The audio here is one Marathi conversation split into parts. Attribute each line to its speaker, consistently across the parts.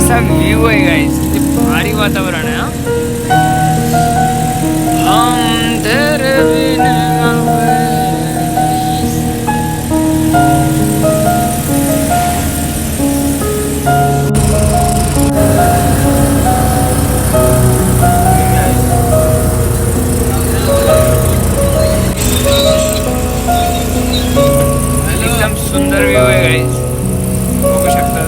Speaker 1: कसा व्ह्यू आहे गाईस, किती भारी वातावरण आहे हम तेरे बिन एकदम सुंदर व्ह्यू आहे गाईस, बघू शकता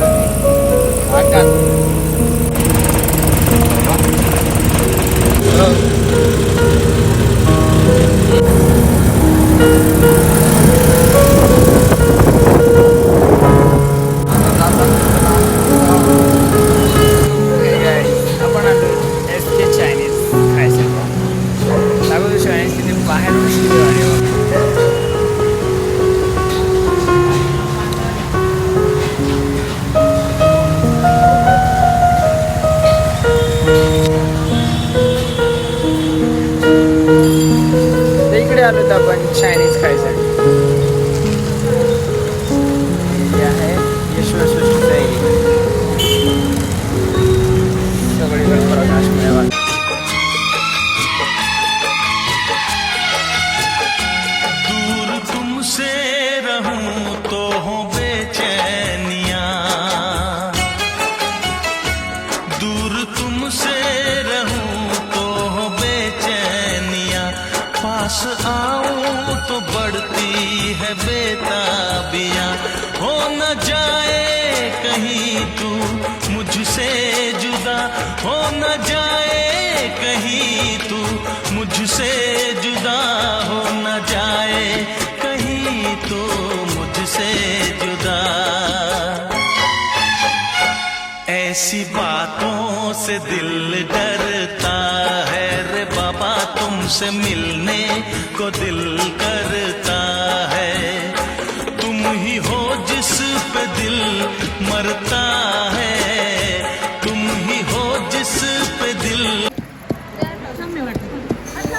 Speaker 1: आपण आलो SK चायनीज खायचं. लागू चायनीज किती बाहेर आलो तर आपण चायनीज खायसाठी. हे आहे यशवंतसृष्टीचा एरिया, सगळीकडे प्रकाश मिळावा.
Speaker 2: दूर तुमसे रहूं तो हो बेचैनिया, दूर तुमसे रहूं तो हो बेचैनिया, पास आऊं तो बढ़ती है बेताबियां, हो न जाए कहीं तू मुझसे जुदा, हो न जाए कहीं तू मुझसे जुदा, हो न जाए कहीं तो मुझसे जुदा. ऐसी बातों से दिल डरता है रे बाबा, तुमसे मिलने को दिल करता है, तुम ही हो जिस पे दिल मरता है, तुम ही हो जिस पे दिल.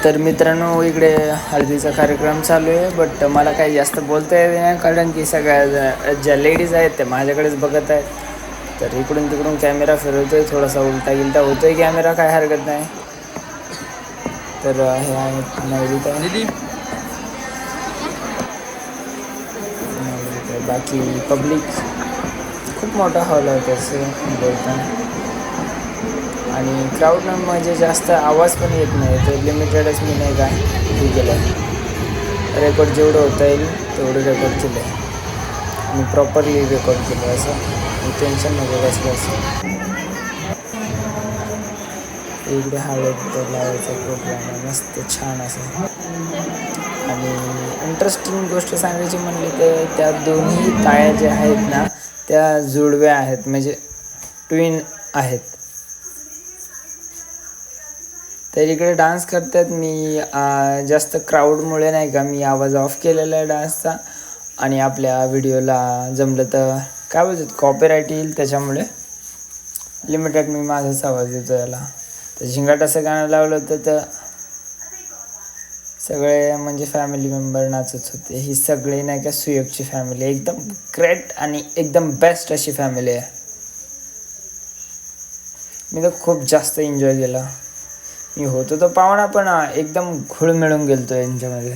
Speaker 1: तर मित्रांनो, इकडे हळदीचा कार्यक्रम चालू आहे, बट मला काही जास्त बोलता येत नाही कारण की सगळ्या ज्या लेडीज आहेत त्या माझ्याकडेच बघत आहेत. तर इकडून तिकडून कॅमेरा फिरवतोय, थोडासा उलटा गिलटा होतोय कॅमेरा, काय हरकत नाही. तर हे आहेत नवरीत आहे, बाकी पब्लिक खूप मोठा हॉल आहे तसं बोलताना, आणि क्राऊड म्हणजे जास्त आवाज पण येत नाही, ते लिमिटेडच मी नाही का हे केलं आहे. रेकॉर्ड जेवढं होता येईल तेवढं रेकॉर्ड केलं आहे आणि प्रॉपरली रेकॉर्ड केलं, असं टेन्शन नको कसलं असं. इकडे हळद लावायचा प्रोग्राम आहे, मस्त छान असं. आणि इंटरेस्टिंग गोष्ट सांगायची म्हणली तर त्या दोन्ही ताया ज्या आहेत ना त्या जुळव्या आहेत, म्हणजे ट्विन आहेत. तर इकडे डान्स करतात. मी जास्त क्राऊडमुळे नाही का मी आवाज ऑफ केलेला आहे डान्सचा, आणि आपल्या व्हिडिओला जमलं तर काय बोलतात कॉपीराईट येईल, त्याच्यामुळे लिमिटेड मी माझाच आवाज देतो याला. तर झिंगाट असं गाणं लावलं होतं तर सगळे म्हणजे फॅमिली मेंबर नाचत होते. ही सगळी नाही का सुयोगची फॅमिली, एकदम ग्रेट आणि एकदम बेस्ट अशी फॅमिली आहे. मी तर खूप जास्त एन्जॉय केला. मी होतो तो पाहुणा पण एकदम घुळ मिळून गेलतो यांच्यामध्ये,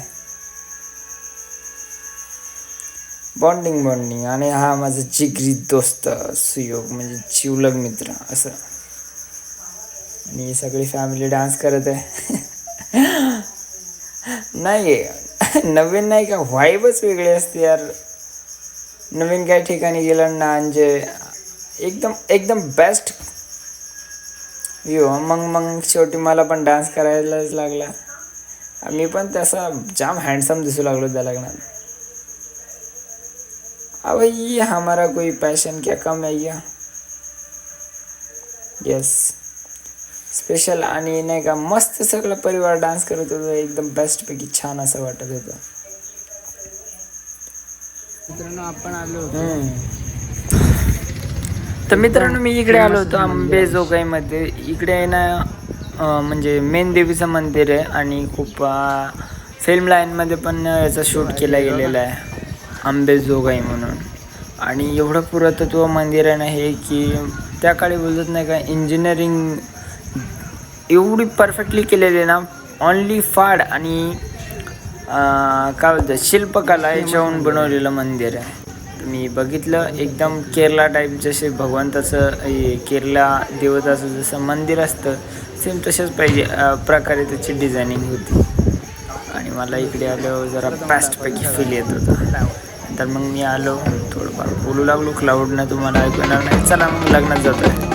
Speaker 1: बॉन्डिंग. आणि हा माझा जिगरी दोस्त सुयोग, म्हणजे जिवलग मित्र असं. आणि सगळी फॅमिली डान्स करत आहे. नाही नवीन नाही का व्हाईबच वेगळी असते यार. नवीन काही ठिकाणी गेलं ना म्हणजे एकदम बेस्ट व्ह्यू. मग शेवटी मला पण डान्स करायलाच लागला. मी पण तसा जाम हँडसम दिसू लागलो त्या लग्नात. अब ये हमारा कोई पैशन क्या कम है या यस स्पेशल. आणि नाही का मस्त सगळं परिवार डान्स करत होतं, एकदम बेस्टपैकी छान असं वाटत होतं. मित्रांनो आपण आलो तर मित्रांनो मी इकडे आलो होतो अंबेजोगाईमध्ये. इकडे ना म्हणजे मेन देवीचं मंदिर आहे आणि खूप फिल्म लाईनमध्ये पण याचा शूट केला गेलेला आहे अंबेजोगाई म्हणून. आणि एवढं पुरातत्व मंदिर आहे ना हे, की त्या काळी बोलत नाही का इंजिनिअरिंग एवढी परफेक्टली केलेली आहे ना. ऑनली फाड आणि काय बोलतात शिल्पकला याच्याहून बनवलेलं मंदिर आहे. मी बघितलं एकदम केरला टाईप, जसे भगवंताचं केरला देवताचं जसं मंदिर असतं सेम तशाच पाहिजे प्रकारे त्याची डिझायनिंग होती. आणि मला इकडे आलो जरा बेस्टपैकी फील येत होता. तर मग मी आलो थोडंफार बोलू लागलो क्लाउडनं, तुम्हाला ऐकू येणार नाही. चला मग लग्नात जातो आहे.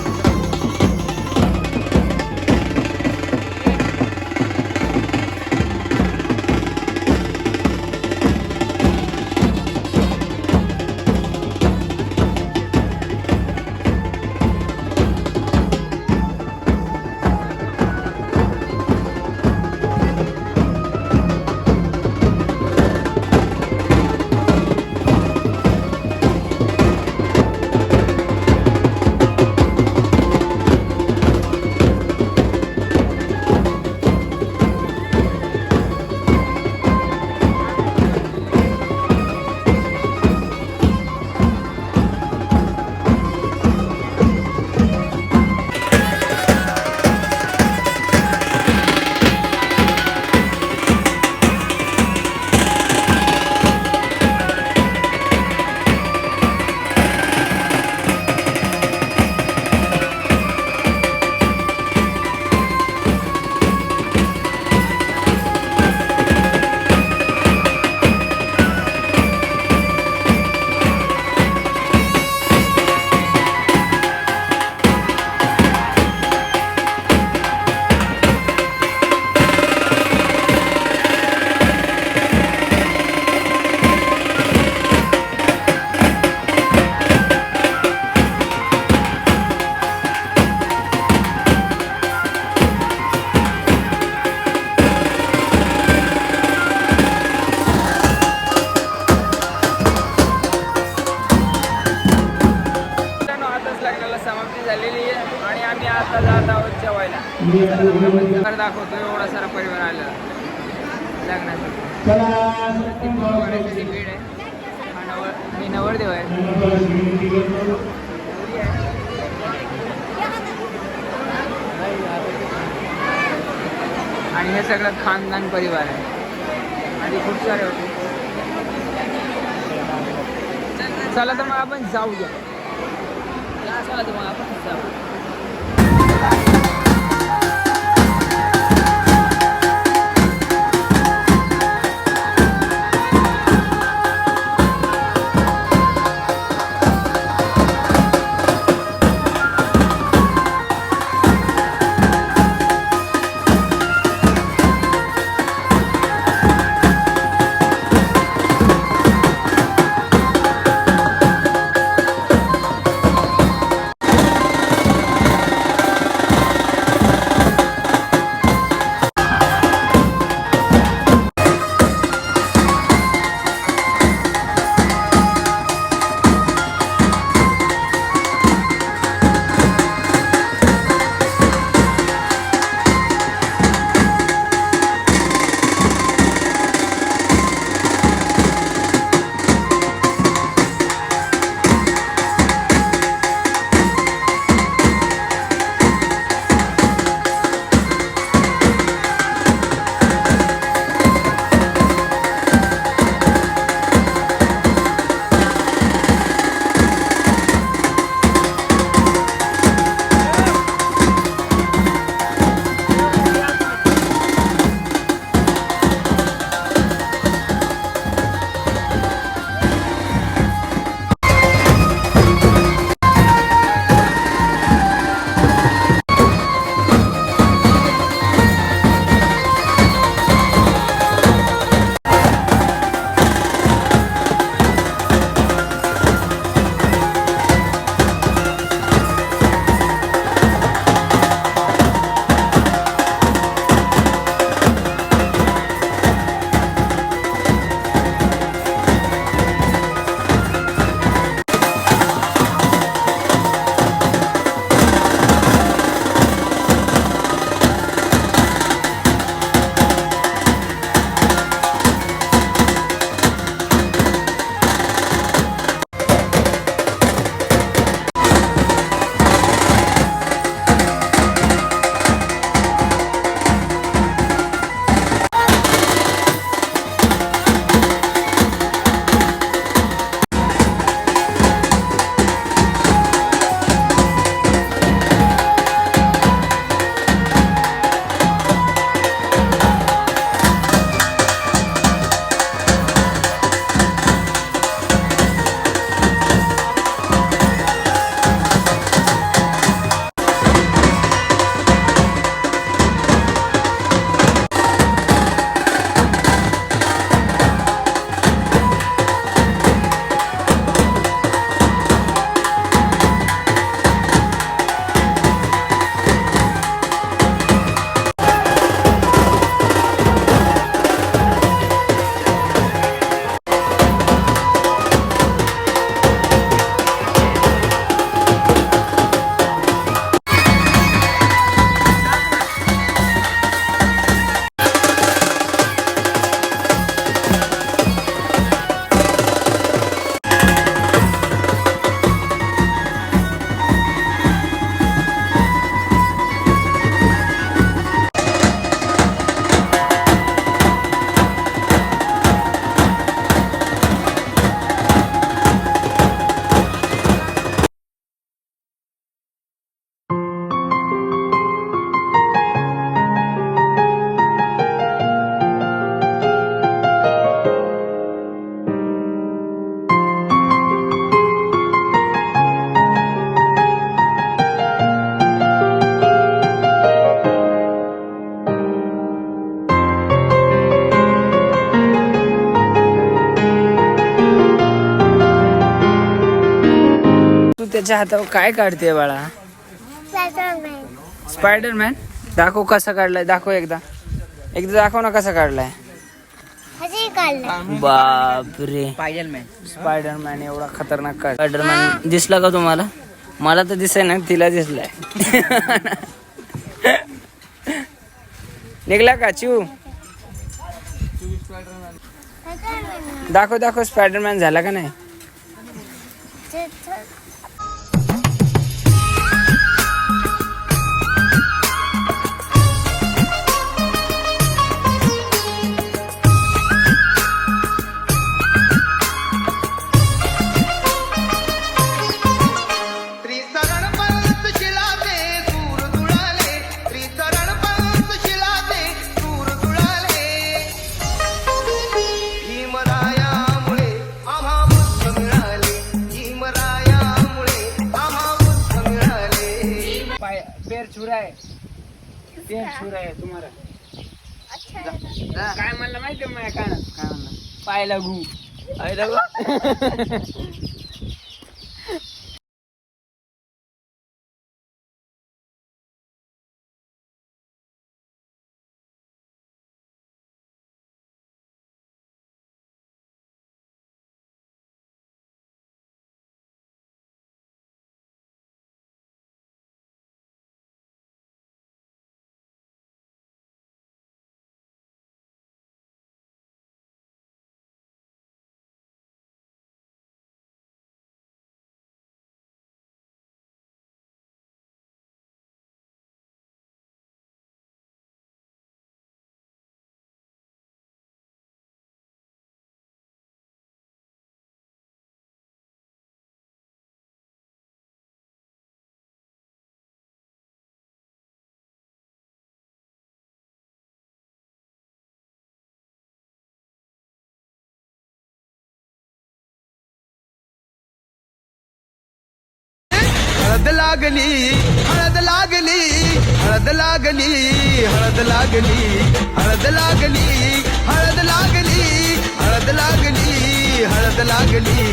Speaker 1: दाखवतो एवढा सारा परिवार आला लग्नासाठी. भीड आहे. मी नवरदेव आहे. आणि हे सगळं खानदान परिवार आहे आणि खूप सारे होते. चला तर मग आपण जाऊया. चला तर मग आपण जाऊ. बाळाच्या हातावर काय काढते बाळा? स्पायडरमॅन. दाखव कसा काढलाय, दाखव एकदा दाखव ना कसा काढलाय. बापरे, स्पायडरमॅन एवढा खतरनाक काढ. स्पायडरमॅन दिसला का तुम्हाला? मला तर दिसाय ना, तिला दिसलाय. निघला का चिऊ? दाखव स्पायडरमॅन झाला का नाही? पेर आहे तुम्हाला. काय म्हणलं माहिती आहे माझ्या कानात? काय म्हणलं? पाय लागू.
Speaker 3: हळद लागली, हळद लागली, हळद लागली, हळद लागली, हळद लागली, हळद लागली, हळद लागली, हळद लागली.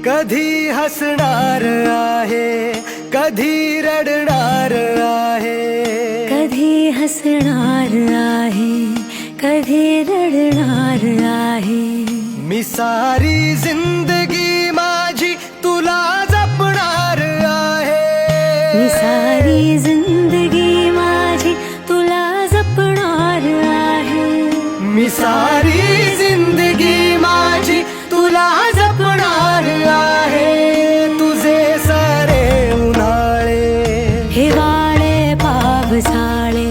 Speaker 3: कधी हसणार आहे, कधी रडणार आहे,
Speaker 4: कधी हसणार आहे, कधी रडणार आहे.
Speaker 3: मी सारी जिंदगी माझी तुला जपणार आहे.
Speaker 4: मी सारी जिंदगी माझी तुला जपणार आहे.
Speaker 3: मी सारी जिंदगी माझी तुला जपणार आहे. तुझे सारे उन्हाळे,
Speaker 4: हिवाळे पावसाळे,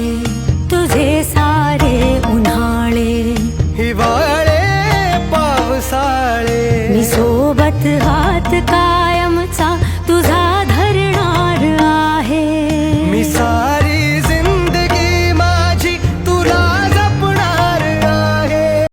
Speaker 4: तुझे सारे उन्हाळे,
Speaker 3: हिवाळे पावसाळे.
Speaker 4: मी सोबत हात कायमचा तुझा धरणार आहे.
Speaker 3: मी सारी जिंदगी माझी तुला जपणार आहे.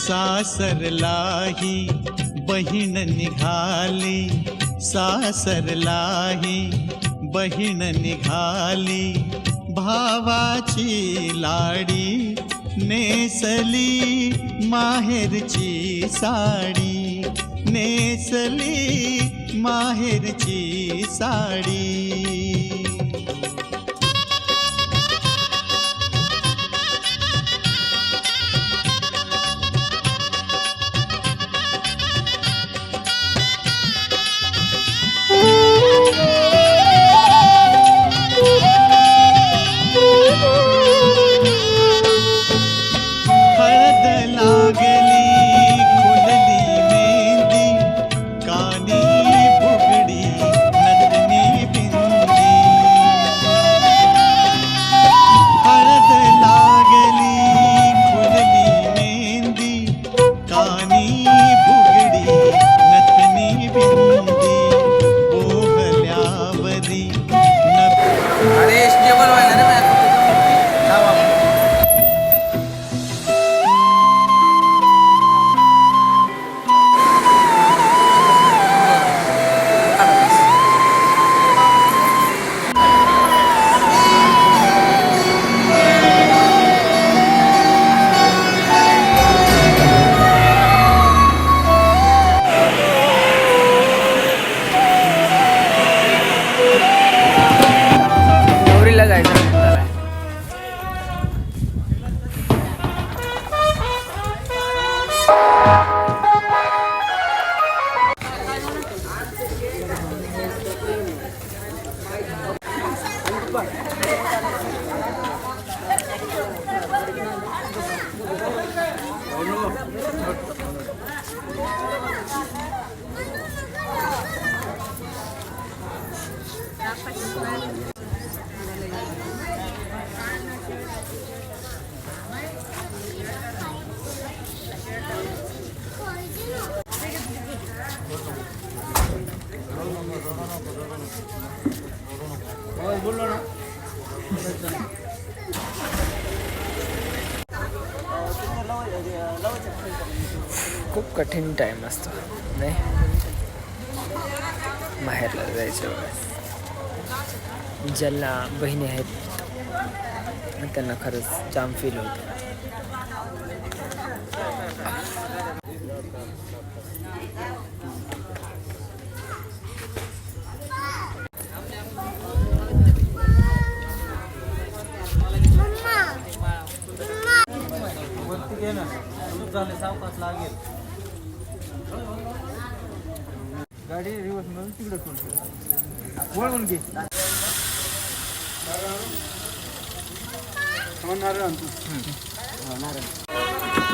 Speaker 2: सासरलाही बहीण निघाली, सासरलाही बहीण निघाली, भावाची लाडी नेसली माहेरची साडी, नेसली माहेरची साडी. हळद लागली खुलली मेहंदी, कानी बुगडी नथनी बिंदी. हळद लागली खुलली मेहंदी, कानी बुगडी नथनी बिंदी. बोहल्यावरी
Speaker 5: अरे स्टेबल व्हायला रे मॅच.
Speaker 1: नवरीला जायचं झालंय. खूप कठीण टाइम असतो नाही माहेरला जायच्या वेळेस. ज्यांना बहिणी आहेत त्यांना खरंच जाम फील होतं.
Speaker 5: गाडी रिवर्स म्हणून तिकडे वळून घे. नारळ आणतो. नारळ